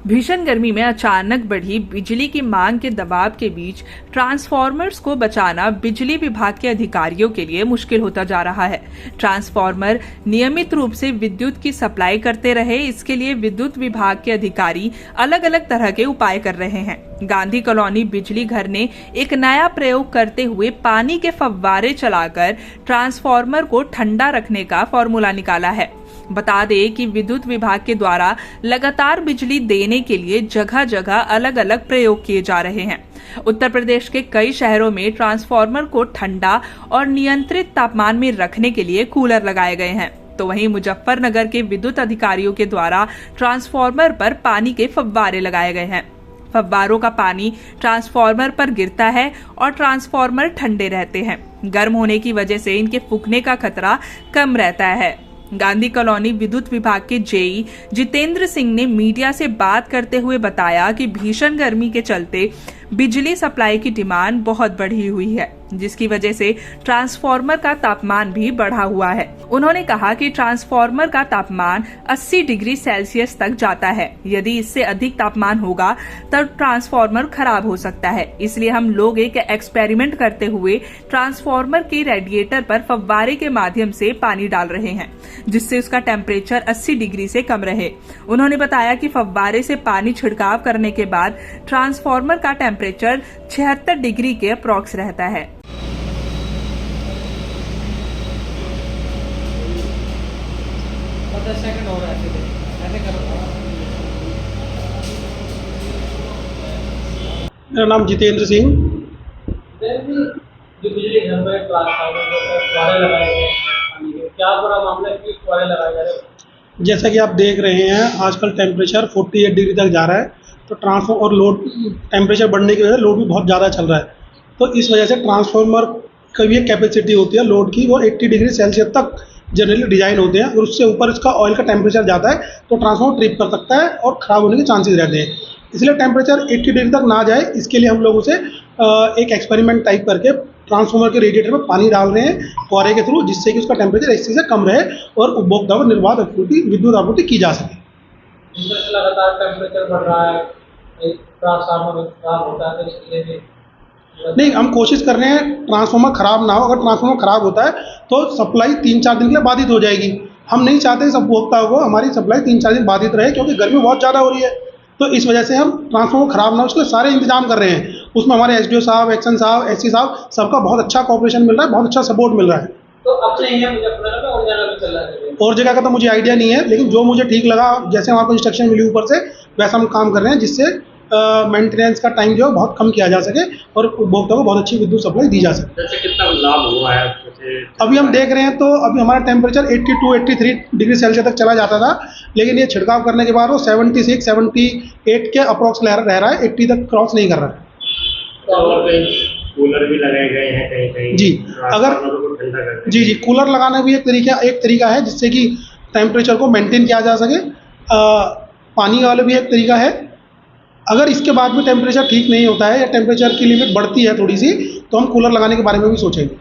भीषण गर्मी में अचानक बढ़ी बिजली की मांग के दबाव के बीच ट्रांसफॉर्मर्स को बचाना बिजली विभाग के अधिकारियों के लिए मुश्किल होता जा रहा है। ट्रांसफॉर्मर नियमित रूप से विद्युत की सप्लाई करते रहे, इसके लिए विद्युत विभाग के अधिकारी अलग अलग तरह के उपाय कर रहे हैं। गांधी कॉलोनी बिजली घर ने एक नया प्रयोग करते हुए पानी के फव्वारे चलाकर ट्रांसफॉर्मर को ठंडा रखने का फॉर्मूला निकाला है। बता दें कि विद्युत विभाग के द्वारा लगातार बिजली देने के लिए जगह जगह अलग अलग प्रयोग किए जा रहे हैं। उत्तर प्रदेश के कई शहरों में ट्रांसफॉर्मर को ठंडा और नियंत्रित तापमान में रखने के लिए कूलर लगाए गए हैं। तो वहीं मुजफ्फरनगर के विद्युत अधिकारियों के द्वारा ट्रांसफॉर्मर पर पानी के फव्वारे लगाए गए हैं। फव्वारों का पानी ट्रांसफॉर्मर पर गिरता है और ट्रांसफॉर्मर ठंडे रहते हैं। गर्म होने की वजह से इनके फूकने का खतरा कम रहता है। गांधी कॉलोनी विद्युत विभाग के जेई जितेंद्र सिंह ने मीडिया से बात करते हुए बताया कि भीषण गर्मी के चलते बिजली सप्लाई की डिमांड बहुत बढ़ी हुई है, जिसकी वजह से ट्रांसफॉर्मर का तापमान भी बढ़ा हुआ है। उन्होंने कहा कि ट्रांसफॉर्मर का तापमान 80 डिग्री सेल्सियस तक जाता है। यदि इससे अधिक तापमान होगा तब ट्रांसफॉर्मर खराब हो सकता है। इसलिए हम लोग एक एक्सपेरिमेंट करते हुए ट्रांसफॉर्मर के रेडिएटर पर फव्वारे के माध्यम से पानी डाल रहे हैं, जिससे उसका टेम्परेचर 80 डिग्री से कम रहे। उन्होंने बताया कि फव्वारे से पानी छिड़काव करने के बाद ट्रांसफॉर्मर का टेम्परेचर 76 डिग्री के अप्रॉक्स रहता है। मेरा नाम जितेंद्र सिंह। जो बिजली घर में फुहारे लगाए गए हैं, क्या पूरा मामला है कि फुहारे लगाए जा रहे हैं? जैसा कि आप देख रहे हैं, आजकल टेम्परेचर 48 डिग्री तक जा रहा है, तो ट्रांसफॉर्मर और लोड टेम्परेचर बढ़ने की वजह से लोड भी बहुत ज़्यादा चल रहा है। तो इस वजह से ट्रांसफॉर्मर की भी एक कैपेसिटी होती है लोड की, वो 80 डिग्री सेल्सियस तक जनरली डिज़ाइन होते हैं, और उससे ऊपर इसका ऑयल का टेम्परेचर जाता है तो ट्रांसफॉर्मर ट्रिप कर सकता है और ख़राब होने के चांसेस रहते हैं। इसलिए टेम्परेचर 80 डिग्री तक ना जाए, इसके लिए हम लोग उसे एक एक्सपेरिमेंट टाइप करके ट्रांसफॉर्मर के रेडिएटर में पानी डाल रहे हैं फुहारे के थ्रू, जिससे कि उसका टेम्परेचर 80 से कम रहे और उपभोक्ता को निर्बाध विद्युत आपूर्ति की जा सके। लगातार टेम्परेचर बढ़ रहा है, ट्रांसफार्मर खराब होता है, तो इसके लिए नहीं, हम कोशिश कर रहे हैं ट्रांसफार्मर खराब ना हो। अगर ट्रांसफार्मर खराब होता है तो सप्लाई 3-4 दिन के लिए बाधित हो जाएगी। हम नहीं चाहते सब उपभोक्ताओं को हमारी सप्लाई 3-4 दिन बाधित रहे, क्योंकि गर्मी बहुत ज़्यादा हो रही है। तो इस वजह से हम ट्रांसफार्मर खराब ना हो उसके सारे इंतजाम कर रहे हैं। उसमें हमारे एसडीओ साहब, एक्शन साहब, एससी साहब, सबका बहुत अच्छा कोऑपरेशन मिल रहा है, बहुत अच्छा सपोर्ट मिल रहा है। तो अब नहीं है मुजफ्फरनगर में, और जगह भी चल रहा है? और जगह का तो मुझे आइडिया नहीं है, लेकिन जो मुझे ठीक लगा, जैसे हमारे को इंस्ट्रक्शन मिली ऊपर से, वैसा हम काम कर रहे हैं, जिससे मेंटेनेंस का टाइम जो है बहुत कम किया जा सके और उपभोक्ता को बहुत अच्छी विद्युत सप्लाई दी जा सके। जैसे कितना लाभ हुआ है? अभी हम देख रहे हैं तो अभी हमारा टेम्परेचर 82-83 डिग्री सेल्सियस तक चला जाता था, लेकिन ये छिड़काव करने के बाद वो 76-78 के अप्रॉक्स रह रहा है, 80 तक क्रॉस नहीं कर रहा है। कूलर भी लगाए गए हैं कहीं कहीं जी, अगर जी कूलर लगाना भी एक तरीका है जिससे कि टेम्परेचर को मेंटेन किया जा सके। पानी वाला भी एक तरीका है। अगर इसके बाद भी टेम्परेचर ठीक नहीं होता है या टेम्परेचर की लिमिट बढ़ती है थोड़ी सी, तो हम कूलर लगाने के बारे में भी सोचेंगे।